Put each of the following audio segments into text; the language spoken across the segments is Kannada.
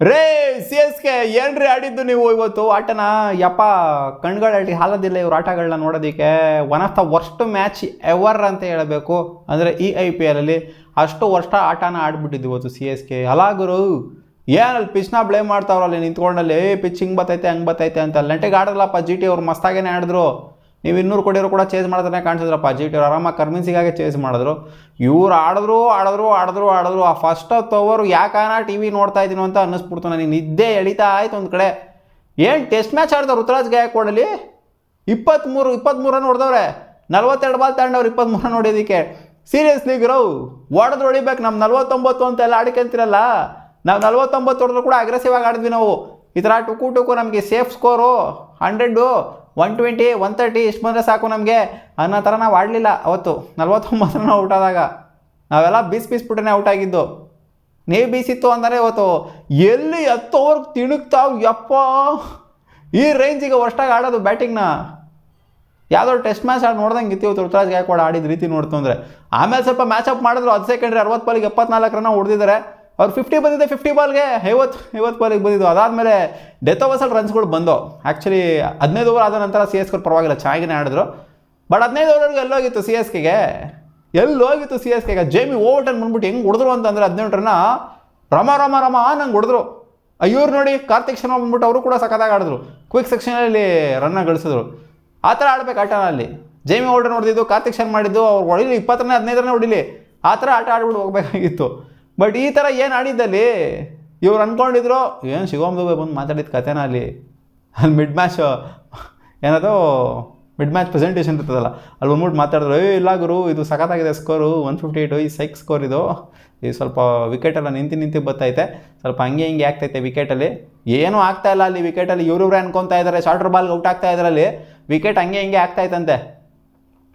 ರೇ ಸಿ ಎಸ್ ಕೆ ಏನ್ರಿ ಆಡಿದ್ದು ನೀವು ಇವತ್ತು ಆಟನ? ಯಪ್ಪ ಕಣ್ಗಳಲ್ಲಿ ಹಾಲದಿಲ್ಲ ಇವ್ರ ಆಟಗಳನ್ನ ನೋಡೋದಕ್ಕೆ. One of the worst match ever ಅಂತ ಹೇಳಬೇಕು. ಅಂದರೆ ಈ IPL ಅಲ್ಲಿ ಅಷ್ಟು ವರ್ಷ ಆಟನ ಆಡ್ಬಿಟ್ಟಿದ್ದು ಇವತ್ತು ಸಿ ಎಸ್ ಕೆ. ಅಲಾಗುರು ಏನಲ್ಲಿ ಪಿಚ್ನ ಬ್ಲೇಮ್ ಮಾಡ್ತಾವ್ರಲ್ಲಿ ನಿಂತ್ಕೊಂಡಲ್ಲಿ, ಪಿಚ್ ಹಿಂಗೆ ಬತ್ತೈತೆ ಹಂಗೆ ಬತ್ತೈತೆ ಅಂತ. ನೆಟ್ಟಿಗೆ ಆಡಲ್ಲಪ್ಪ GT ಅವ್ರು, ಮಸ್ತಾಗೇನೆ ಆಡಿದ್ರು. ನೀವು 200 ಕೊಡಿದ್ರು ಕೂಡ ಚೇಸ್ ಮಾಡ್ತಾನೆ ಕಾಣಿಸಿದ್ರಪ್ಪ. GT ಅವ್ರು ಆರಾಮಾಗಿ ಕರ್ಮಿನ್ಸಿಗಾಗೆ ಚೇಸ್ ಮಾಡಿದ್ರು. ಇವ್ರು ಆಡಿದ್ರು. ಆ ಫಸ್ಟ್ ಓವರ್ ಯಾಕಾನ TV ನೋಡ್ತಾ ಇದ್ದೀನೋ ಅಂತ ಅನ್ನಿಸ್ಬಿಡ್ತು ನನಗೆ. ನಿದ್ದೆ ಎಳಿತಾ ಆಯ್ತು ಒಂದು ಕಡೆ. ಏನು ಟೆಸ್ಟ್ ಮ್ಯಾಚ್ ಆಡ್ದವ್ರು ಋತುರಾಜ್ ಗಾಯಕ್ವಾಡಲ್ಲಿ. 23 ರನ್ ಹೊಡೆದವ್ರೆ. 42 ಬಾಲ್ ತಗೊಂಡವ್ರು 23 ರನ್ ಹೊಡೆಯೋದಕ್ಕೆ. ಸೀರಿಯಸ್ಲಿ ಗುರು, ಹೊಡೆದ್ರು ಹೊಡಿಬೇಕು. ನಮ್ಮ 49 ಅಂತೆಲ್ಲ ಆಡ್ಕೊಂತೀರಲ್ಲ, ನಾವು 49 ಹೊಡೆದ್ರು ಕೂಡ ಅಗ್ರೆಸಿವ್ ಆಗಿ ಆಡಿದ್ವಿ ನಾವು. ಈ ಥರ ಟುಕು ನಮಗೆ ಸೇಫ್ ಸ್ಕೋರು 100, 120, 130 ಇಷ್ಟು ಬಂದರೆ ಸಾಕು ನಮಗೆ ಅನ್ನೋ ಥರ ನಾವು ಆಡಲಿಲ್ಲ ಅವತ್ತು. 49 ರನ್ ಔಟ್ ಆದಾಗ ನಾವೆಲ್ಲ ಬೀಸ್ಬಿಟ್ಟೆ ಔಟ್ ಆಗಿದ್ದು. ನೀವು ಬೀಸಿತ್ತು ಅಂದರೆ ಇವತ್ತು ಎಲ್ಲಿ 10 ಓವರ್ ತಿಣುಕ್ತಾವ್ ಯಪ್ಪ. ಈ ರೇಂಜಿಗೆ ವರ್ಷಾಗಿ ಆಡೋದು ಬ್ಯಾಟಿಂಗ್ನ. ಯಾವುದೋ ಟೆಸ್ಟ್ ಮ್ಯಾಚ್ ಆಡಿ ನೋಡ್ದಂಗೆ ಇತ್ತು ಇವತ್ತು ಋತುರಾಜ್ ಗಾಯಕ್ವಾಡ್ ಆಡಿದ ರೀತಿ ನೋಡ್ತು ಅಂದರೆ. ಆಮೇಲೆ ಸ್ವಲ್ಪ ಮ್ಯಾಚ್ ಅಪ್ ಮಾಡಿದ್ರು. 10 ಸೆಕೆಂಡ್ರಿ 60 ಬಾಲಿಗೆ 74 ರನ್ ಹೊಡೆದಿದ್ದಾರೆ. ಅವ್ರು 50 ಬಂದಿದೆ, 50 ಬಾಲ್ಗೆ 50 ಬಾಲಿಗೆ ಬಂದಿದ್ದು. ಅದಾದಮೇಲೆ ಡೆತ್ ಓವರ್ಸಲ್ಲಿ ರನ್ಸ್ಗಳು ಬಂದವು. ಆ್ಯಕ್ಚುಲಿ 15 ಓವರ್ ಆದ ನಂತರ ಸಿ ಎಸ್ ಕೆ ಪರವಾಗಿಲ್ಲ, ಚೆನ್ನಾಗಿನೇ ಆಡಿದ್ರು. ಬಟ್ 15 ಓವರ್ಗೆ ಎಲ್ಲೋಗಿತ್ತು ಸಿ ಎಸ್ ಕೆಗೆ, ಎಲ್ಲೋಗಿತ್ತು ಸಿ ಎಸ್ ಕೆಗೆ. ಜೇಮಿ ಓವರ್ಟನ್ ಬಂದ್ಬಿಟ್ಟು ಹೆಂಗೆ ಹೊಡೆದ್ರು ಅಂತಂದರೆ 18 ರನ್ನ ರಮ ನಂಗೆ ಹೊಡೆದ್ರು. ಇವ್ರು ನೋಡಿ ಕಾರ್ತಿಕ್ ಶರ್ಮಾ ಬಂದ್ಬಿಟ್ಟು ಅವರು ಕೂಡ ಸಖತ್ತಾಗಿ ಆಡಿದ್ರು. ಕ್ವಿಕ್ ಸೆಕ್ಷನಲ್ಲಿ ರನ್ನ ಗಳಿಸಿದ್ರು. ಆ ಥರ ಆಡ್ಬೇಕು ಆಟನ ಅಲ್ಲಿ. ಜೇಮಿ ಓವರ್ಟನ್ ಹೊಡೆದಿದ್ದು, ಕಾರ್ತಿಕ್ ಶರ್ಮಾ ಮಾಡಿದ್ದು, ಅವ್ರು ಹೊಡಿಲಿ 20 ರನ್ 15 ರನ್ ಹೊಡಿಲಿ, ಆ ಥರ ಆಟ ಆಡ್ಬಿಟ್ಟು ಹೋಗಬೇಕಾಗಿತ್ತು. ಬಟ್ ಈ ಥರ ಏನು ಆಡಿದ್ದಲ್ಲಿ ಇವ್ರು ಅಂದ್ಕೊಂಡಿದ್ರು ಏನು ಶಿವಮ್ ದುಬೆ ಬಂದು ಮಾತಾಡಿದ ಕಥೆನ ಅಲ್ಲಿ ಮಿಡ್ ಮ್ಯಾಚ್ ಏನದು ಮಿಡ್ ಮ್ಯಾಚ್ ಪ್ರೆಸೆಂಟೇಷನ್ ಇರ್ತದಲ್ಲ, ಅಲ್ಲಿ ಬಂದ್ಬಿಟ್ಟು ಮಾತಾಡಿದ್ರು. ಇಲ್ಲ ಗುರು, ಇದು ಸಖತ್ತಾಗಿದೆ ಸ್ಕೋರು, 158 ಈ ಸೈಕ್ ಸ್ಕೋರ್ ಇದು ಸ್ವಲ್ಪ ವಿಕೆಟೆಲ್ಲ ನಿಂತು ಬರ್ತೈತೆ, ಸ್ವಲ್ಪ ಹಂಗೆ ಹಿಂಗೆ ಆಗ್ತೈತೆ ವಿಕೆಟಲ್ಲಿ. ಏನೂ ಆಗ್ತಾಯಿಲ್ಲ ಅಲ್ಲಿ ವಿಕೆಟಲ್ಲಿ. ಇವ್ರಿವ್ರೇ ಅನ್ಕೊತಾ ಇದ್ದಾರೆ ಶಾರ್ಟ್ರ್ ಬಾಲ್ಗೆ ಔಟ್ ಆಗ್ತಾ ಇದ್ದಾರೆ ಅಲ್ಲಿ. ವಿಕೆಟ್ ಹಂಗೆ ಹಿಂಗೆ ಆಗ್ತಾಯಿತ್ತಂತೆ.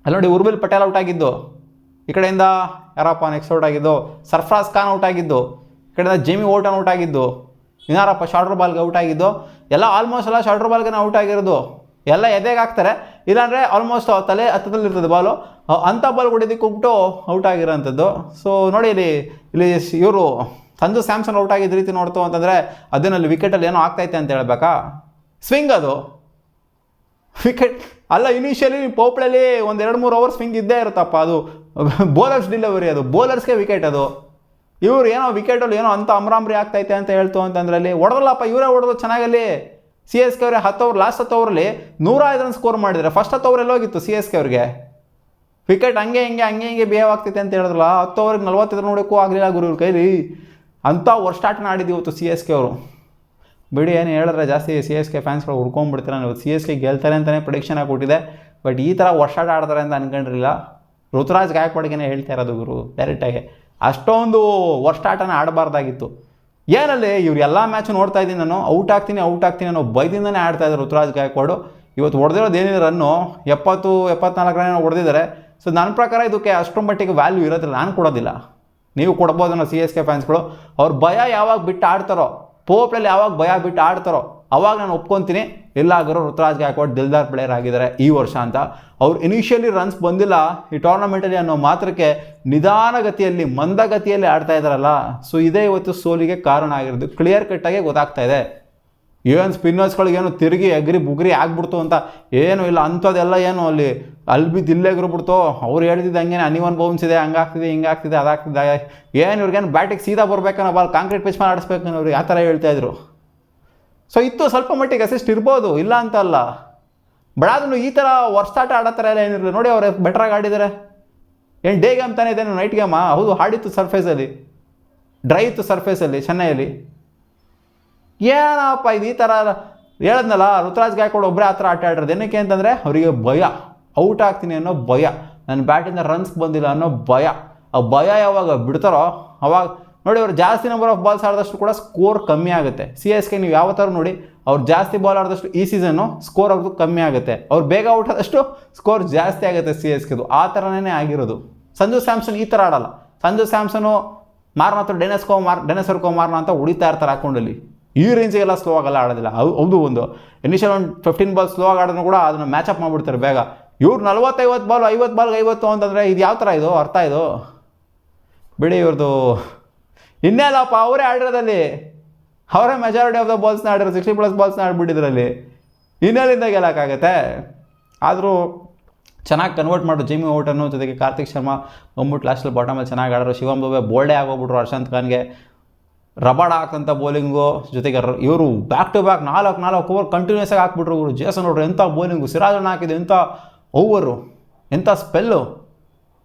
ಅಲ್ಲಿ ನೋಡಿ ಉರ್ಬಿಲ್ ಪಟೇಲ್ ಔಟ್ ಆಗಿದ್ದು, ಈ ಕಡೆಯಿಂದ ಯಾರಪ್ಪ ನೆಕ್ಸ್ಟ್ ಔಟ್ ಆಗಿದ್ದು, ಸರ್ಫರಾಜ್ ಖಾನ್ ಔಟ್ ಆಗಿದ್ದು, ಈ ಕಡೆಯಿಂದ ಜೇಮಿ ಓವರ್ಟನ್ ಔಟ್ ಆಗಿದ್ದು, ಇನ್ನಾರಪ್ಪ ಶಾರ್ಟ್ರ್ ಬಾಲ್ಗೆ ಔಟ್ ಆಗಿದ್ದು. ಎಲ್ಲ ಆಲ್ಮೋಸ್ಟ್ ಎಲ್ಲ ಶಾರ್ಟ್ರ್ ಬಾಲ್ಗೆ ಔಟ್ ಆಗಿರೋದು. ಎಲ್ಲ ಎದೆಗೆ ಹಾಕ್ತಾರೆ, ಇಲ್ಲಾಂದರೆ ಆಲ್ಮೋಸ್ಟ್ ತಲೆ ಹತ್ತದಲ್ಲಿ ಇರ್ತದೆ ಬಾಲು, ಅಂಥ ಬಾಲ್ ಹೊಡಿಯೋದಕ್ಕೆ ಹೋಗ್ಬಿಟ್ಟು ಔಟ್ ಆಗಿರೋಂಥದ್ದು. ಸೊ ನೋಡಿ ಇಲ್ಲಿ ಇವರು ಸಂಜು ಸ್ಯಾಮ್ಸನ್ ಔಟ್ ಆಗಿದ್ದ ರೀತಿ ನೋಡ್ತು ಅಂತಂದರೆ ಅದನ್ನಲ್ಲಿ ವಿಕೆಟಲ್ಲಿ ಏನೋ ಆಗ್ತೈತೆ ಅಂತ ಹೇಳ್ಬೇಕಾ. ಸ್ವಿಂಗ್ ಅದು ವಿಕೆಟ್ ಅಲ್ಲ. ಇನಿಷಿಯಲಿ ಪೋಪ್ಳಲ್ಲಿ 1-2-3 ಓವರ್ ಸ್ವಿಂಗ್ ಇದ್ದೇ ಇರುತ್ತಪ್ಪ. ಅದು ಬೌಲರ್ಸ್ ಡಿಲಿವರಿ, ಅದು ಬೌಲರ್ಸ್ಗೆ ವಿಕೆಟ್ ಅದು. ಇವ್ರು ಏನೋ ವಿಕೆಟಲ್ಲಿ ಏನೋ ಅಂಥ ಅಮ್ರಾಮ್ರಿ ಆಗ್ತೈತೆ ಅಂತ ಹೇಳ್ತು ಅಂತಂದ್ರೆ ಅಲ್ಲಿ ಹೊಡೆದಲ್ಲಪ್ಪ. ಇವರೇ ಹೊಡೆದು ಚೆನ್ನಾಗಲ್ಲಿ. ಸಿ ಎಸ್ ಕೆ ಅವರೇ 10 ಓವರ್, ಲಾಸ್ಟ್ 10 ಓವರಲ್ಲಿ 105 ರನ್ ಸ್ಕೋರ್ ಮಾಡಿದರೆ. ಫಸ್ಟ್ 10 ಓವರ್ ಎಲ್ಲೋಗಿತ್ತು ಸಿ ಎಸ್ ಕೆ ಅವ್ರಿಗೆ. ವಿಕೆಟ್ ಹಂಗೆ ಹಿಂಗೆ ಬಿಹೇವ್ ಆಗ್ತೈತೆ ಅಂತ ಹೇಳಿದ್ರಲ್ಲ. 10 ಓವರಿಗೆ 45 ರನ್ ನೋಡೋಕ್ಕೂ ಆಗಲಿಲ್ಲ ಗುರು ಇವ್ರ ಕೈಲಿ. ಅಂಥ ವರ್ಷ ಆಟನ ಆಡಿದ್ದು ಇವತ್ತು ಸಿ ಎಸ್ ಕೆ ಅವರು. ಬಿಡಿ, ಏನು ಹೇಳಿದ್ರೆ ಜಾಸ್ತಿ ಸಿ ಎಸ್ ಕೆ ಫ್ಯಾನ್ಸ್ಗಳು ಹುಡ್ಕೊಂಡ್ಬಿಡ್ತಾರೆ. ನಾನು ಸಿ ಎಸ್ ಕೆ ಗೆಲ್ತಾರೆ ಅಂತಲೇ ಪ್ರೆಡಿಕ್ಷನ್ ಆಗಿ ಕೊಟ್ಟಿದೆ. ಬಟ್ ಈ ಥರ ವರ್ಷ ಆಡ್ತಾರೆ ಅಂತ ಅನ್ಕೊಂಡಿರಲಿಲ್ಲ. ಋತುರಾಜ್ ಗಾಯಕ್ವಾಡ್ಗೆ ಹೇಳ್ತಾ ಇರೋದು ಗುರು ಡೈರೆಕ್ಟಾಗಿ. ಅಷ್ಟೊಂದು ವರ್ಷ ಆಟನ ಆಡಬಾರ್ದಾಗಿತ್ತು. ಏನಲ್ಲಿ ಇವ್ರು ಎಲ್ಲ ಮ್ಯಾಚು ನೋಡ್ತಾ ಇದ್ದೀನಿ ನಾನು. ಔಟ್ ಆಗ್ತೀನಿ ಅನ್ನೋ ಬೈದಿಂದನೇ ಆಡ್ತಾಯಿದ್ದಾರೆ ಋತುರಾಜ್ ಗಾಯಕ್ವಾಡು. ಇವತ್ತು ಹೊಡೆದಿರೋದು ಏನಿದೆ ರನ್ನು 70-74 ರನ್ ಹೊಡೆದಿದ್ದಾರೆ. ಸೊ ನನ್ನ ಪ್ರಕಾರ ಇದಕ್ಕೆ ಅಷ್ಟರ ಮಟ್ಟಿಗೆ ವ್ಯಾಲ್ಯೂ ಇರೋದಿಲ್ಲ. ನಾನು ಕೊಡೋದಿಲ್ಲ, ನೀವು ಕೊಡ್ಬೋದನ್ನೋ ಸಿ ಎಸ್ ಕೆ ಫ್ಯಾನ್ಸ್ಗಳು. ಅವ್ರ ಭಯ ಯಾವಾಗ ಬಿಟ್ಟು ಆಡ್ತಾರೋ, ಪೋಪ್ಳಲ್ಲಿ ಯಾವಾಗ ಭಯ ಬಿಟ್ಟು ಆಡ್ತಾರೋ ಅವಾಗ ನಾನು ಒಪ್ಕೊತೀನಿ. ಎಲ್ಲಾದರೂ ಋತುರಾಜ್ ಗಾಯಕ್ವಾಡ್ ದಿಲ್ದಾರ್ ಪ್ಲೇಯರ್ ಆಗಿದ್ದಾರೆ ಈ ವರ್ಷ ಅಂತ. ಅವ್ರು ಇನಿಷಿಯಲಿ ರನ್ಸ್ ಬಂದಿಲ್ಲ ಈ ಟೂರ್ನಮೆಂಟಲ್ಲಿ ಅನ್ನೋ ಮಾತ್ರಕ್ಕೆ ನಿಧಾನಗತಿಯಲ್ಲಿ, ಮಂದಗತಿಯಲ್ಲಿ ಆಡ್ತಾ ಇದ್ದಾರಲ್ಲ. ಸೊ ಇದೇ ಇವತ್ತು ಸೋಲಿಗೆ ಕಾರಣ ಆಗಿರೋದು. ಕ್ಲಿಯರ್ ಕಟ್ಟಾಗಿ ಗೊತ್ತಾಗ್ತಾ ಇದೆ. ಏನು ಸ್ಪಿನ್ನರ್ಸ್ಗಳಿಗೇನು ತಿರುಗಿ ಎಗ್ರಿ ಬುಗ್ರಿ ಆಗ್ಬಿಡ್ತು ಅಂತ ಏನೂ ಇಲ್ಲ. ಅಂಥದ್ದೆಲ್ಲ ಏನು ಅಲ್ಲಿ ಬಿದ್ದು ಇಲ್ಲೆಗ್ರಿಬಿಡ್ತು. ಅವ್ರು ಹೇಳ್ತಿದ್ದು ಹಂಗೇನೆ ಅನಿವನ್ ಬೌನ್ಸ್ ಇದೆ, ಹಂಗಾಗ್ತಿದೆ ಹಿಂಗಾಗ್ತಿದೆ ಅದಾಗ್ತಿದೆ. ಏನು ಇವ್ರಿಗೇನು ಬ್ಯಾಟಿಗೆ ಸೀದಾ ಬರ್ಬೇಕನ್ನೋ ಬಾಲ್ ಕಾಂಕ್ರೀಟ್ ಪಿಚ್ ಮಾಡಿ ಆಡಿಸ್ಬೇಕನ್ನೋ ಅವ್ರು ಆ ಥರ ಹೇಳ್ತಾಯಿದ್ರು. ಸೊ ಇತ್ತು ಸ್ವಲ್ಪ ಮಟ್ಟಿಗೆ ಅಸಿಸ್ಟ್ ಇರ್ಬೋದು, ಇಲ್ಲ ಅಂತ ಅಲ್ಲ. ಬಟ್ ಅದನ್ನು ಈ ಥರ ವರ್ಷಾಟ ಆಡೋ ಥರ ಎಲ್ಲ ಏನಿರಲಿಲ್ಲ. ನೋಡಿ ಅವ್ರು ಬೆಟ್ರಾಗಿ ಆಡಿದ್ದಾರೆ. ಏನು ಡೇ ಗೇಮ್ ತಾನೇ ಇದೇನು ನೈಟ್ ಗೇಮಾ? ಹೌದು, ಹಾಡಿತ್ತು ಸರ್ಫೇಸಲ್ಲಿ, ಡ್ರೈ ಇತ್ತು ಸರ್ಫೇಸಲ್ಲಿ ಚೆನ್ನೈಯಲ್ಲಿ. ಏನಪ್ಪ ಇದು ಈ ಥರ ಹೇಳದ್ನಲ್ಲ. ಋತುರಾಜ್ ಗಾಯಕ್ವಾಡ್ ಒಬ್ಬರೇ ಆ ಥರ ಆಟ ಆಡಿರೋದು. ಏನಕ್ಕೆ ಅಂತಂದರೆ ಅವರಿಗೆ ಭಯ, ಔಟ್ ಆಗ್ತೀನಿ ಅನ್ನೋ ಭಯ, ನನ್ನ ಬ್ಯಾಟಿಂದ ರನ್ಸ್ ಬಂದಿಲ್ಲ ಅನ್ನೋ ಭಯ. ಆ ಭಯ ಯಾವಾಗ ಬಿಡ್ತಾರೋ ಅವಾಗ ನೋಡಿ ಅವ್ರು ಜಾಸ್ತಿ ನಂಬರ್ ಆಫ್ ಬಾಲ್ಸ್ ಆಡಿದಷ್ಟು ಕೂಡ ಸ್ಕೋರ್ ಕಮ್ಮಿ ಆಗುತ್ತೆ. ಸಿ ಎಸ್ ಕೆ ನೀವು ಯಾವ ಥರ ನೋಡಿ, ಅವ್ರು ಜಾಸ್ತಿ ಬಾಲ್ ಆಡಿದಷ್ಟು ಈ ಸೀಸನ್ನು ಸ್ಕೋರ್ ಅವ್ರದ್ದು ಕಮ್ಮಿ ಆಗುತ್ತೆ. ಅವ್ರು ಬೇಗ ಔಟ್ ಆದಷ್ಟು ಸ್ಕೋರ್ ಜಾಸ್ತಿ ಆಗುತ್ತೆ ಸಿ ಎಸ್ ಕೆದು. ಆ ಥರನೇ ಆಗಿರೋದು. ಸಂಜು ಸ್ಯಾಮ್ಸನ್ ಈ ಥರ ಆಡಲ್ಲ. ಸಂಜು ಸ್ಯಾಮ್ಸನು ಮಾರ್ನ ಹತ್ರ ಡೆನೆಸರ್ ಕೋಮಾರ್ನ ಅಂತ ಹೊಡಿತಾ ಇರ್ತಾರೆ ಹಾಕೊಂಡಲ್ಲಿ. ಈ ರೇಂಜಿಗೆಲ್ಲ ಸ್ಲೋ ಆಗಲ್ಲ ಆಡೋದಿಲ್ಲ. ಹೌದು, ಒಂದು ಇನಿಷಿಯಲ್ ಒಂದು 15 ಬಾಲ್ ಸ್ಲೋ ಆಗಿ ಆಡಿದ್ರು ಕೂಡ ಅದನ್ನು ಮ್ಯಾಚಪ್ ಮಾಡಿಬಿಡ್ತಾರೆ ಬೇಗ. ಇವ್ರು 40-50 ಬಾಲ್ 50 ಬಾಲ್ಗೆ 50 ಅಂತಂದರೆ ಇದು ಯಾವ ಥರ ಇದು ಅರ್ಥ ಇದು? ಬಿಡಿ ಇವ್ರದ್ದು ಇನ್ನೇಲಪ್ಪ, ಅವರೇ ಆಡಿರೋದಲ್ಲಿ ಅವರೇ ಮೆಜಾರಿಟಿ ಆಫ್ ದ ಬಾಲ್ಸ್ನ ಆಡಿರೋ 60+ ಬಾಲ್ಸ್ನ ಆಡ್ಬಿಟ್ಟಿದ್ರಲ್ಲಿ ಇನ್ನೆಲ್ಲಿಂದ ಗೆಲ್ಲಕ್ಕಾಗತ್ತೆ. ಆದರೂ ಚೆನ್ನಾಗಿ ಕನ್ವರ್ಟ್ ಮಾಡೋದು ಜೇಮಿ ಓಟನ್ನು, ಜೊತೆಗೆ ಕಾರ್ತಿಕ್ ಶರ್ಮಾ ಬಂದ್ಬಿಟ್ಟು ಲಾಸ್ಟಲ್ಲಿ ಬಾಟಮಲ್ಲಿ ಚೆನ್ನಾಗಿ ಆಡೋರು. ಶಿವಮ್ ದುಬೆ ಬೋಲ್ಡೇ ಆಗೋಗ್ಬಿಟ್ರು ಹರ್ಷಂತ್ ಖಾನ್ಗೆ, ರಬಾಡ ಹಾಕಂಥ ಬೌಲಿಂಗು, ಜೊತೆಗೆ ಇವರು back to back 4 over continuous ಆಗಿ ಹಾಕ್ಬಿಟ್ರು ಇವರು. ಜೇಸನ್ ನೋಡ್ರಿ ಎಂಥ ಬೌಲಿಂಗು, ಸಿರಾಜಣ್ಣ ಹಾಕಿದ್ದು ಎಂಥ ಓವರು, ಎಂಥ ಸ್ಪೆಲ್ಲು,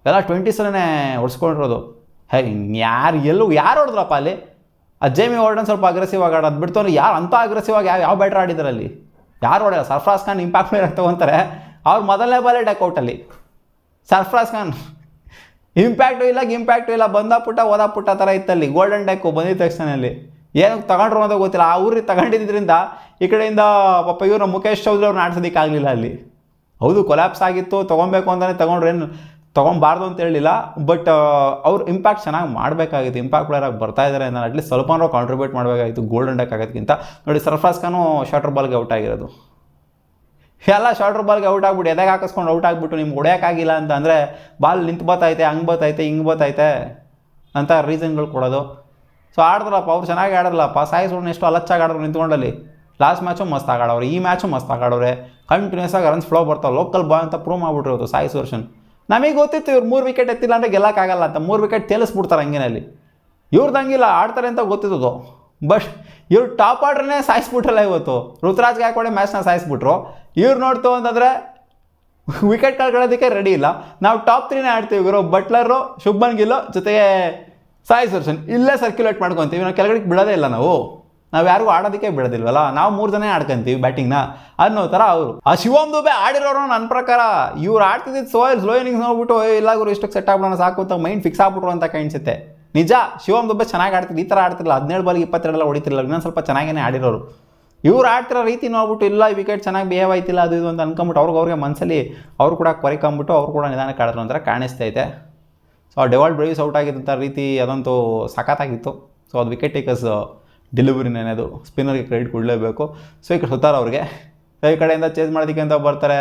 ಎಲ್ಲ 20ಸನೇ ಹೊಡ್ಸ್ಕೊಂಡಿರೋದು. ಯಾರು ಹೊಡೆದ್ರಪ್ಪ ಅಲ್ಲಿ? ಆ ಜೇಮಿ ವಾರ್ಡನ್ ಸ್ವಲ್ಪ ಅಗ್ರೆಸಿವ್ ಆಗಿ ಆಡೋದು ಬಿಡ್ತು ಅಂದ್ರೆ ಯಾರು ಅಂಥ ಅಗ್ರೆಸಿವ್ ಆಗಿ ಯಾವ ಬ್ಯಾಟ್ರ್ ಆಡಿದ್ರಲ್ಲಿ ಯಾರು ಹೊಡೆಯಲ್ಲ. ಸರ್ಫರಾಜ್ ಖಾನ್ ಇಂಪ್ಯಾಕ್ಟ್ ಪ್ಲೇಯರ್ ತೊಗೊತಾರೆ, ಅವ್ರು ಮೊದಲನೇ ಬಾಲೇ ಡಕ್ಔಟಲ್ಲಿ. ಸರ್ಫರಾಜ್ ಖಾನ್ ಇಂಪ್ಯಾಕ್ಟು ಇಲ್ಲ ಬಂದ ಪುಟ್ಟ ಓದ ಪುಟ್ಟ ಥರ ಇತ್ತಲ್ಲಿ. ಗೋಲ್ಡನ್ ಡೆಕ್ಕು ಬಂದಿದ್ದ ತಕ್ಷಣದಲ್ಲಿ ಏನಕ್ಕೆ ತಗೊಂಡ್ರು ಅಂತ ಗೊತ್ತಿಲ್ಲ. ಆ ಊರಿಗೆ ತಗೊಂಡಿದ್ದರಿಂದ ಈ ಕಡೆಯಿಂದ ಪಾಪ ಇವರು ಮುಖೇಶ್ ಚೌಧರಿ ಅವ್ರನ್ನ ಆಡ್ಸೋದಕ್ಕಾಗಲಿಲ್ಲ ಅಲ್ಲಿ. ಹೌದು ಕೊಲ್ಯಾಪ್ಸ್ ಆಗಿತ್ತು, ತೊಗೊಬೇಕು ಅಂತಲೇ ತೊಗೊಂಡ್ರು, ಏನು ತೊಗೊಬಾರ್ದು ಅಂತ ಹೇಳಿಲ್ಲ. ಬಟ್ ಅವ್ರು ಇಂಪ್ಯಾಕ್ಟ್ ಚೆನ್ನಾಗಿ ಮಾಡಬೇಕಾಗಿತ್ತು. ಇಂಪ್ಯಾಕ್ಟ್ ಪ್ಲೇಯರಾಗಿ ಬರ್ತಾ ಇದ್ದಾರೆ ಅಂತ ಅಟ್ಲೀಸ್ಟ್ ಸ್ವಲ್ಪ ಕಾಂಟ್ರಿಬ್ಯೂಟ್ ಮಾಡಬೇಕಾಗಿತ್ತು ಗೋಲ್ಡನ್ ಡೆಕ್ ಆಗೋದಕ್ಕಿಂತ. ನೋಡಿ ಸರ್ಫರಾಜ್ ಖಾನು ಶಾರ್ಟರ್ ಬಾಲ್ಗೆ ಔಟ್ ಆಗಿರೋದು, ಎಲ್ಲ ಶಾರ್ಟರ್ ಬಾಲ್ಗೆ ಔಟ್ ಆಗ್ಬಿಟ್ಟು ಎದೆಗೆ ಹಾಕಿಸ್ಕೊಂಡು ಔಟ್ ಆಗಿಬಿಟ್ಟು ನಿಮ್ಗೆ ಹೊಡೆಯೋಕ್ಕಾಗಿಲ್ಲ ಅಂತ ಅಂದರೆ ಬಾಲ್ ನಿಂತು ಬತ್ತೈತೆ, ಹಂಗೆ ಬತ್ತೈತೆ, ಹಿಂಗೆ ಬತ್ತೈತೆ ಅಂತ ರೀಸನ್ಗಳು ಕೊಡೋದು. ಸೊ ಆಡಿದ್ರಪ್ಪ ಅವ್ರು ಚೆನ್ನಾಗಿ ಆಡಿದ್ರಲ್ಲಪ್ಪ. ಸಾಯಿ ಸುಳ್ಳು ಎಷ್ಟು ಅಲಚ್ಚಾಗಿ ಆಡಿದ್ರು ನಿಂತ್ಕೊಂಡಲ್ಲಿ. ಲಾಸ್ಟ್ ಮ್ಯಾಚು ಮಸ್ತ್ ಆಡೋರು, ಈ ಮ್ಯಾಚು ಮಸ್ತ್ ಆಡೋರೆ. ಕಂಟಿನ್ಯೂಸ್ ಆಗಿ ರನ್ಸ್ ಫ್ಲೋ ಬರ್ತಾವೆ, ಲೋಕಲ್ ಬಾಯ್ ಅಂತ ಪ್ರೂವ್ ಮಾಡಿಬಿಟ್ಟಿರೋದು ಸಾಯಿ ಸುದರ್ಶನ್. ನಮಗೆ ಗೊತ್ತಿತ್ತು ಇವ್ರು 3 ವಿಕೆಟ್ ಎತ್ತಿಲ್ಲ ಅಂದರೆ ಗೆಲ್ಲಕ್ಕಾಗಲ್ಲ ಅಂತ. 3 ವಿಕೆಟ್ ತೇಲಿಸ್ಬಿಡ್ತಾರೆ ಹಂಗೇನಲ್ಲಿ. ಇವ್ರದ್ದಂಗಿಲ್ಲ, ಆಡ್ತಾರೆ ಅಂತ ಗೊತ್ತಿದ್ದು. ಬಟ್ ಇವ್ರು ಟಾಪ್ ಆರ್ಡ್ರನ್ನೇ ಸಾಯಿಸ್ಬಿಟ್ರಲ್ಲ ಇವತ್ತು. ಋತುರಾಜ್ ಗಾಯಕ್ವಾಡ್ ಮ್ಯಾಚ್ನ ಸಾಯಿಸ್ಬಿಟ್ರು. ಇವ್ರು ನೋಡ್ತು ಅಂತಂದರೆ ವಿಕೆಟ್ ಕಳ್ಕೊಳ್ಳೋದಕ್ಕೆ ರೆಡಿ ಇಲ್ಲ. ನಾವು ಟಾಪ್ 3ನೇ ಆಡ್ತೀವಿ ಗುರು. ಬಟ್ಲರು, ಶುಭ್ಮನ್ ಗಿಲ್ ಜೊತೆಗೆ ಸಾಯಿ ಸುದರ್ಶನ್ ಇಲ್ಲೇ ಸರ್ಕ್ಯುಲೇಟ್ ಮಾಡ್ಕೊತೀವಿ. ನಾವು ಕೆಳಗಡೆ ಬಿಡೋದೇ ಇಲ್ಲ. ನಾವು ಯಾರಿಗೂ ಆಡೋದಕ್ಕೆ ಬಿಡೋದಿಲ್ವಲ್ಲ, ನಾವು 3 ಜನ ಆಡ್ಕೊಂತೀವಿ ಬ್ಯಾಟಿಂಗ್ನ ಅನ್ನೋ ಥರ ಅವರು. ಆ ಶಿವಮ್ ದುಬೆ ಆಡಿರೋರು ನನ್ನ ಪ್ರಕಾರ ಇವ್ರು ಆಡ್ತಿದ್ದು ಸ್ಲೋ ಇನ್ನಿಂಗ್ಸ್ ನೋಡ್ಬಿಟ್ಟು ಇಲ್ಲ ಗುರು ಇಷ್ಟಕ್ಕೆ ಸೆಟ್ ಆಗ್ಬಿಡೋಣ ಸಾಕು ಅಂತ ಮೈಂಡ್ ಫಿಕ್ಸ್ ಆಗ್ಬಿಟ್ರು ಅಂತ ಕಾಣಿಸುತ್ತೆ. ನಿಜ ಶಿವಮ್ ದುಬೆ ಚೆನ್ನಾಗಿ ಆಡ್ತಿದ್ದು, ಈ ಥರ ಆಡ್ತಿರಲ್ಲ. 17 ಬಾಲ್ಗೆ 22 ಹೊಡಿತಿರಲ್ಲ, ಇನ್ನೊಂದು ಸ್ವಲ್ಪ ಚೆನ್ನಾಗೇ ಆಡಿರೋರು. ಇವ್ರು ಆಡ್ತಿರೋ ರೀತಿ ನೋಡ್ಬಿಟ್ಟು ಇಲ್ಲ ಈ ವಿಕೆಟ್ ಚೆನ್ನಾಗಿ ಬಿಹೇವ್ ಆಯ್ತಿಲ್ಲ ಅದು ಇದು ಅಂತ ಅನ್ಕೊಂಬಿಟ್ಟು ಅವ್ರಿಗೆ ಮನಸ್ಸಲ್ಲಿ ಅವ್ರು ಕೂಡ ಕೊರಿಕೊಂಬಿಟ್ಟು ಅವ್ರು ಕೂಡ ನಿಧಾನಕ್ಕೆ ಆಡಿದ್ರು ಅಂತ ಕಾಣಿಸ್ತೈತೆ. ಸೊ ಆ ಡೆವಾಲ್ಡ್ ಬ್ರೇವಿಸ್ ಔಟ್ ಆಗಿದ್ದಂಥ ರೀತಿ ಅದಂತೂ ಸಖತ್ತಾಗಿತ್ತು. ಸೊ ಅದು ವಿಕೆಟ್ ಟೇಕರ್ಸ್ ಡೆಲಿವರಿನೇ, ಅದು ಸ್ಪಿನ್ನರ್ಗೆ ಕ್ರೆಡಿಟ್ ಕೊಡಲೇಬೇಕು. ಸೊ ಈ ಕಡೆ ಸುತ್ತಾರ ಅವ್ರಿಗೆ ಈ ಕಡೆಯಿಂದ ಚೇಸ್ ಮಾಡೋದಕ್ಕೆ ಅಂತ ಬರ್ತಾರೆ.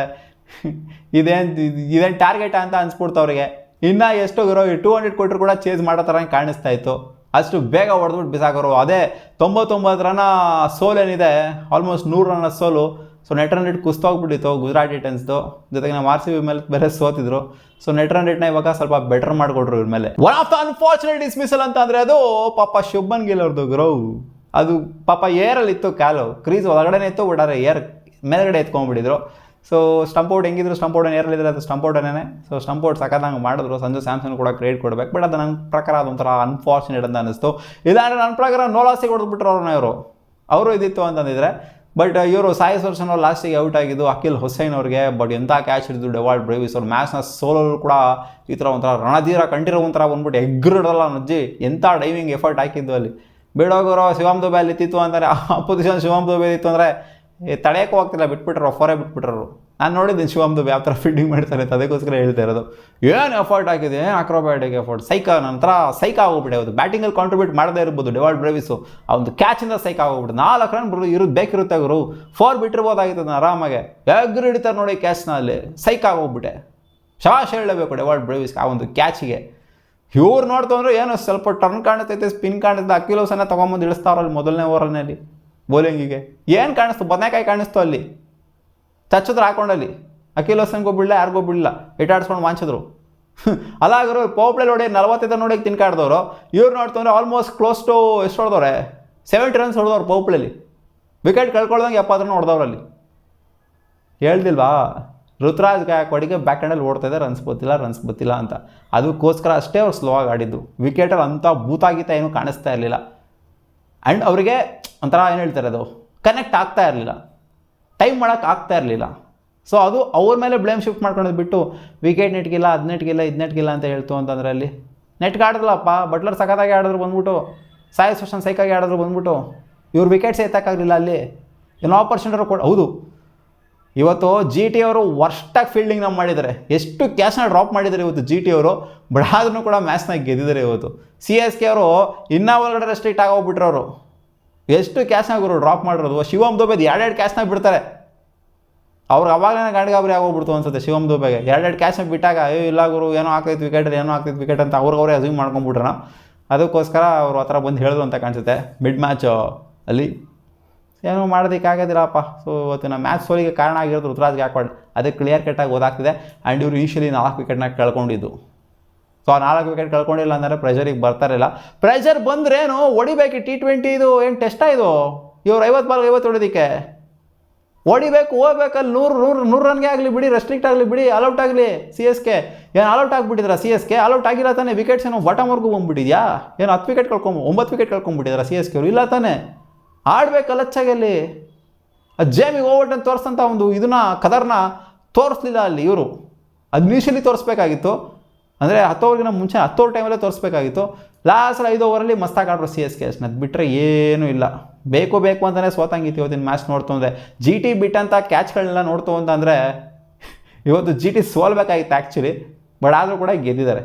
ಇದೇನು ಟಾರ್ಗೆಟ್ ಅಂತ ಅನ್ಸ್ಬಿಡ್ತು ಅವ್ರಿಗೆ. ಇನ್ನೂ ಎಷ್ಟು ಇರೋ 200 ಕೊಟ್ಟರು ಕೂಡ ಚೇಸ್ ಮಾಡೋ ಥರ ಕಾಣಿಸ್ತಾ ಇತ್ತು. ಅಷ್ಟು ಬೇಗ ಹೊಡೆದ್ಬಿಟ್ಟು ಬಿಸಾಕೋರು. ಅದೇ 99 ರನ್ನ ಸೋಲ್ ಏನಿದೆ, ಆಲ್ಮೋಸ್ಟ್ 100 ರನ್ನ ಸೋಲು. ಸೊ ನೆಟ್ ರನ್ ರೇಟ್ ಕುಸ್ತೋಗ್ಬಿಟ್ಟಿತ್ತು ಗುಜರಾತ್ ಟೈಟನ್ಸ್ದು. ಜೊತೆಗೆ ನಾವು RCB ಮೇಲೆ ಬೇರೆ ಸೋತಿದ್ರು. ಸೊ ನೆಟ್ ರನ್ ರೇಟ್ನ ಇವಾಗ ಸ್ವಲ್ಪ ಬೆಟರ್ ಮಾಡಿಕೊಟ್ರು ಇವ್ರ ಮೇಲೆ. One of the unfortunate dismissal ಅಂತ ಅಂದರೆ ಅದು ಪಾಪ ಶುಭ್ಮನ್ ಗಿಲ್ ಅವ್ರದ್ದು ಗ್ರೋ. ಅದು ಪಾಪ ಏರಲ್ಲಿತ್ತು, ಕಾಲು ಕ್ರೀಸ್ ಒಳಗಡೆನೇ ಇತ್ತು, ಬಿಡಾರೆ ಏರ್ ಮೇಲ್ಗಡೆ ಎತ್ಕೊಂಡ್ಬಿಟ್ಟಿದ್ರು. ಸೊ ಸ್ಟಂಪ್ ಔಟ್ ಹೆಂಗಿದ್ರು, ಸ್ಟಂಪ್ ಔಟ್ ಏರಲ್ಲಿದ್ರೆ ಅದು ಸ್ಟಂಪ್ ಔಟನೇ. ಸೊ ಸ್ಟಂಪ್ ಔಟ್ ಸಖತ್ತಾಗಿ ಮಾಡಿದ್ರು. ಸಂಜು ಸ್ಯಾಮ್ಸನ್ ಕೂಡ ಕ್ರೆಡಿಟ್ ಕೊಡಬೇಕು. ಬಟ್ ಅದು ನನ್ನ ಪ್ರಕಾರ ಅದೊಂಥರ ಅನ್ಫಾರ್ಚುನೇಟ್ ಅಂತ ಅನ್ನಿಸ್ತು. ಇಲ್ಲಾಂದರೆ ನನ್ನ ಪ್ರಕಾರ ನೋಲಾಸಿಗೆ ಹೊಡೆದ್ಬಿಟ್ರು ಅವ್ರನ್ನ ಅವರು ಇದಿತ್ತು ಅಂತಂದಿದ್ರೆ. ಬಟ್ ಇವರು ಸಾಯಿ ಸುದರ್ಶನ್ ಅವ್ರು ಲಾಸ್ಟಿಗೆ ಔಟ್ ಆಗಿದ್ದು ಅಖಿಲ್ ಹುಸೈನ್ ಅವ್ರಿಗೆ. ಬಟ್ ಎಂಥ ಕ್ಯಾಚ್ ಹಿಡಿದು ಡೆವಾಲ್ಡ್ ಬ್ರೇವಿಸ್ ಅವ್ರು. ಮ್ಯಾಚ್ನ ಸೋಲಲ್ಲೂ ಕೂಡ ಈ ಥರ ಒಂಥರ ರಣಧೀರ ಕಂಠೀರೋ ಒಂಥರ ಬಂದ್ಬಿಟ್ಟು ಎಗ್ರಿಡಲ್ಲ ನಜ್ಜಿ ಎಂಥ ಡೈವಿಂಗ್ ಎಫರ್ಟ್ ಹಾಕಿದ್ದು ಅಲ್ಲಿ. ಬಿಡೋಗೋರು ಶಿವಮ್ ದುಬೆ ಅಲ್ಲಿ ಇತ್ತಿತ್ತು ಅಂತಾರೆ, ಅಪೋಸಿಷನ್ ಶಿವಮ್ ದುಬೆ ಇತ್ತು ಅಂದರೆ ತಡೆಯೋಕ್ಕೂ ಹೋಗ್ತಿಲ್ಲ, ಬಿಟ್ಬಿಟ್ರು, ಫೋರೇ ಬಿಟ್ಬಿಟ್ರು. ನಾನು ನೋಡಿದ್ದೀನಿ ಶಿವಮ್ ದುಬೆ ಯಾವ ಥರ ಫೀಲ್ಡಿಂಗ್ ಮಾಡ್ತಾರೆ ಅಂತ, ಅದಕ್ಕೋಸ್ಕರ ಹೇಳ್ತಾ ಇರೋದು. ಏನು ಎಫರ್ಟ್ ಹಾಕಿದೆ, ಏನು ಅಕ್ರೋಬ್ಯಾಟಿಕ್ ಎಫರ್ಟ್, ನಂತರ ಸೈಕ್ ಆಗೋಗ್ಬಿಟ್ಟೆ. ಅದು ಬ್ಯಾಟಿಂಗಲ್ಲಿ ಕಾಂಟ್ರಿಬ್ಯೂಟ್ ಮಾಡದೇ ಇರ್ಬೋದು ಡೆವಾಲ್ಡ್ ಬ್ರೇವಿಸು. ಆ ಒಂದು ಕ್ಯಾಚಿಂದ ಸೈಕ್ ಆಗೋಗ್ಬಿಟ್ಟು 4 ರನ್ ಬೇಕಿರುತ್ತೆ ಅವರು. 4 ಬಿಟ್ಟಿರ್ಬೋದಾಗಿತ್ತು ಆರಾಮಾಗೆ. ಎಗ್ರು ಹಿಡಿತಾರೆ ನೋಡಿ ಕ್ಯಾಚ್ನ, ಅಲ್ಲಿ ಸೈಕ್ ಆಗೋಗ್ಬಿಟ್ಟೆ. ಶವಾಶ ಹೇಳಬೇಕು ಡೆವಾಲ್ಡ್ ಬ್ರೇವಿಸ್ಗೆ ಆ ಒಂದು ಕ್ಯಾಚಿಗೆ. ಇವ್ರು ನೋಡ್ತಂದ್ರೆ ಏನು ಸ್ವಲ್ಪ ಟರ್ನ್ ಕಾಣಿಸ್ತೈತೆ, ಸ್ಪಿನ್ ಕಾಣಿಸ್ತದೆ. ಅಖಿಲ್ ಹುಸೇನ ತೊಗೊಂಬಂದು ಇಳಿಸ್ತಾವ್ರಲ್ಲಿ ಮೊದಲನೇ ಓವರ್ನಲ್ಲಿ ಬೌಲಿಂಗಿಗೆ. ಏನು ಕಾಣಿಸ್ತು, ಬದನೆಕಾಯಿ ಕಾಣಿಸ್ತು ಅಲ್ಲಿ. ಚಚ್ಚಿದ್ರು ಹಾಕೊಂಡಲ್ಲಿ. ಅಖಿಲ್ ಹುಸೇನ್ಗೂ ಬಿಡಲ್ಲ, ಯಾರಿಗೂ ಬಿಡಲ್ಲ, ಇಟ್ಟಾಡ್ಸ್ಕೊಂಡು ವಾಂಚಿದ್ರು. ಅದಾಗರು ಪೋಪ್ಲಲ್ಲಿ ನೋಡಿ 45 ನೋಡಿ ತಿನ್ಕಾಡ್ದವರು. ಇವ್ರು ನೋಡ್ತಂದ್ರೆ ಆಲ್ಮೋಸ್ಟ್ ಕ್ಲೋಸ್ ಟು ಎಷ್ಟು ಹೊಡೆದವ್ರೆ, 70 ರನ್ಸ್ ಹೊಡೆದವ್ರು ಪೋಪ್ಲಲ್ಲಿ. ವಿಕೆಟ್ ಕಳ್ಕೊಳ್ದಂಗೆ 70 ರನ್ ಹೊಡೆದವ್ರಲ್ಲಿ. ಹೇಳ್ದಿಲ್ವಾ ಋತುರಾಜ್ ಗಾಯಕ್ವಾಡಿಗೆ ಬ್ಯಾಕ್ ಹ್ಯಾಂಡಲ್ಲಿ ಓಡ್ತಾಯಿದೆ, ರನ್ಸ್ ಗೊತ್ತಿಲ್ಲ ಅಂತ. ಅದಕ್ಕೋಸ್ಕರ ಅಷ್ಟೇ ಅವ್ರು ಸ್ಲೋ ಆಗಿ ಆಡಿದ್ದು. ವಿಕೆಟಲ್ಲಿ ಅಂಥ ಭೂತಾಗೀತ ಏನೂ ಕಾಣಿಸ್ತಾ ಇರಲಿಲ್ಲ. ಆ್ಯಂಡ್ ಅವರಿಗೆ ಒಂಥರ ಏನು ಹೇಳ್ತಾರೆ, ಅದು ಕನೆಕ್ಟ್ ಆಗ್ತಾ ಇರಲಿಲ್ಲ, ಟೈಮ್ ಮಾಡೋಕ್ಕೆ ಆಗ್ತಾ ಇರಲಿಲ್ಲ. ಸೊ ಅದು ಅವ್ರ ಮೇಲೆ ಬ್ಲೇಮ್ ಶಿಫ್ಟ್ ಮಾಡ್ಕೊಳ್ಳೋದು ಬಿಟ್ಟು ವಿಕೆಟ್ ನೆಟ್ಗಿಲ್ಲ, ಅದು ನೆಟ್ಗಿಲ್ಲ ಅಂತ ಹೇಳ್ತು ಅಂತಂದರೆ ಅಲ್ಲಿ ನೆಟ್ಗೆ ಆಡಿದ್ರಲ್ಲಪ್ಪ. ಬಟ್ಲರ್ ಸಖತ್ತಾಗಿ ಆಡಿದ್ರು ಬಂದ್ಬಿಟ್ಟು, ಸಾಯಿ ಸುದರ್ಶನ್ ಸೈಕಾಗಿ ಆಡಿದ್ರು ಬಂದ್ಬಿಟ್ಟು. ಇವ್ರು ವಿಕೆಟ್ಸ್ ಎತ್ತಕ್ಕಾಗಲಿಲ್ಲ ಅಲ್ಲಿ. ಏನೋ ಆಪರ್ಚುನಿಟಿ ಹೌದು. ಇವತ್ತು GT ಅವರು ವರ್ಸ್ಟಾಗಿ ಫೀಲ್ಡಿಂಗ್ ಮಾಡಿದ್ದಾರೆ. ಎಷ್ಟು ಕ್ಯಾಚ್ನ ಡ್ರಾಪ್ ಮಾಡಿದ್ದಾರೆ ಇವತ್ತು GT ಅವರು. ಬಟ್ ಆದ್ರೂ ಕೂಡ ಮ್ಯಾಚ್ನ ಗೆದ್ದಿದ್ದಾರೆ ಇವತ್ತು. CSK ಅವರು ಇನ್ನೂ ಒಳಗಡೆ ರೆಸ್ಟ್ರಿಕ್ಟ್ ಆಗೋಗ್ಬಿಟ್ರು ಅವರು. ಎಷ್ಟು ಕ್ಯಾಚ್ನಾಗ ಅವರು ಡ್ರಾಪ್ ಮಾಡಿರೋದು. ಶಿವಮ್ ದುಬೆದು 2 ಕ್ಯಾಚ್ನಾಗ ಬಿಡ್ತಾರೆ. ಅವ್ರು ಅವಾಗಲೇ ಗಾಂಡಿಗಾಬರಿ ಆಗೋಗ್ಬಿಡ್ತು ಅನ್ಸುತ್ತೆ ಶಿವಮ್ ದುಬೆಗೆ. 2 ಕ್ಯಾಚ್ನಾಗ ಬಿಟ್ಟಾಗ ಇಲ್ಲ ಗುರು ಏನೋ ಆಗ್ತೈತೆ ವಿಕೆಟ್ ಅಂತ ಅವ್ರಿಗೆ ಅಸ್ಯೂಮ್ ಮಾಡ್ಕೊಂಡ್ಬಿಟ್ರೆ. ಅದಕ್ಕೋಸ್ಕರ ಅವರು ಆ ಥರ ಬಂದು ಹೇಳಿದ್ರು ಅಂತ ಕಾಣಿಸುತ್ತೆ. ಮಿಡ್ ಮ್ಯಾಚ್ ಅಲ್ಲಿ ಏನೂ ಮಾಡೋದಕ್ಕಾಗೋದಿಲ್ಲಪ್ಪ. ಸೊ ಇವತ್ತಿನ ಮ್ಯಾಚ್ ಸೋಲಿಗೆ ಕಾರಣ ಆಗಿರೋದು ಋತುರಾಜ್ ಗಾಯಕ್ವಾಡ್. ಅದಕ್ಕೆ ಕ್ಲಿಯರ್ ಕಟ್ಟಾಗಿ ಓದಾಗ್ತಿದೆ. ಆ್ಯಂಡ್ ಇವರು ಯೂಶಲಿ 4 ವಿಕೆಟ್ನ ಕಳ್ಕೊಂಡಿದ್ದು. ಸೊ ಆ 4 ವಿಕೆಟ್ ಕಳ್ಕೊಂಡಿಲ್ಲ ಅಂದರೆ ಪ್ರೆಷರಿಗೆ ಬರ್ತಾರಿಲ್ಲ. ಪ್ರೆಷರ್ ಬಂದ್ರೇನು ಹೊಡಿಬೇಕು. T20 ಇದು ಏನು ಟೆಸ್ಟಾ ಇದು? ಇವ್ರು 50 ಬಾಲ್ಗೆ 50 ಹೊಡೋದಕ್ಕೆ ಹೊಡಿಬೇಕು, ಹೋಗ್ಬೇಕಲ್ಲಿ 100 ರನ್ಗೆ ಆಗಲಿ ಬಿಡಿ, ರೆಸ್ಟ್ರಿಕ್ಟ್ ಆಗಲಿ ಬಿಡಿ, ಆಲ್ಔಟ್ ಆಗಲಿ. CSK ಏನು ಆಲ್ಔಟ್ ಆಗಿಬಿಟ್ಟಿದ್ರ? CSK ಆಲ್ಔಟ್ ಆಗಿಲ್ಲ ತಾನೆ. ವಿಕೆಟ್ಸ್ ಏನೋ ಬಾಟಮ್ವರೆಗೂ ಬಂದುಬಿಟ್ಟಿದ್ಯಾ? ಏನು 10 ವಿಕೆಟ್ 9 ವಿಕೆಟ್ ಕಳ್ಕೊಂಡ್ಬಿಟ್ಟಿದ್ರ CSK ಅವರು? ಇಲ್ಲ ತಾನೆ. ಆಡಬೇಕಲ್ಲ ಹೆಚ್ಚಾಗಿ ಅಲ್ಲಿ. ಜೇಮಿ ಓವರ್ಟನ್ ತೋರಿಸ್ತಂಥ ಒಂದು ಇದನ್ನ ಕದರ್ನ ತೋರಿಸ್ಲಿಲ್ಲ ಅಲ್ಲಿ ಇವರು. ಅದು ಮ್ಯೂಷಲಿ ತೋರಿಸ್ಬೇಕಾಗಿತ್ತು. ಅಂದರೆ 10 ಓವರ್ಗಿನ ಮುಂಚೆ 10 ಓವರ್ ಟೈಮಲ್ಲೇ ತೋರಿಸ್ಬೇಕಾಗಿತ್ತು. ಲಾಸ್ಟ್ 5 ಓವರಲ್ಲಿ ಮಸ್ತಾಗಿ ಆಡ್ರು CSK. ಅಷ್ಟನ್ನ ಅದು ಬಿಟ್ಟರೆ ಏನೂ ಇಲ್ಲ. ಬೇಕು ಅಂತಲೇ ಸೋತಂಗಿತ್ತು ಇವತ್ತಿನ ಮ್ಯಾಚ್ ನೋಡ್ತು ಅಂದರೆ. GT ಬಿಟ್ಟಂಥ ಕ್ಯಾಚ್ಗಳನ್ನೆಲ್ಲ ನೋಡ್ತು ಅಂತಂದರೆ ಇವತ್ತು GT ಸೋಲ್ಬೇಕಾಗಿತ್ತು ಆ್ಯಕ್ಚುಲಿ. ಬಟ್ ಆದರೂ ಕೂಡ ಗೆದ್ದಿದ್ದಾರೆ.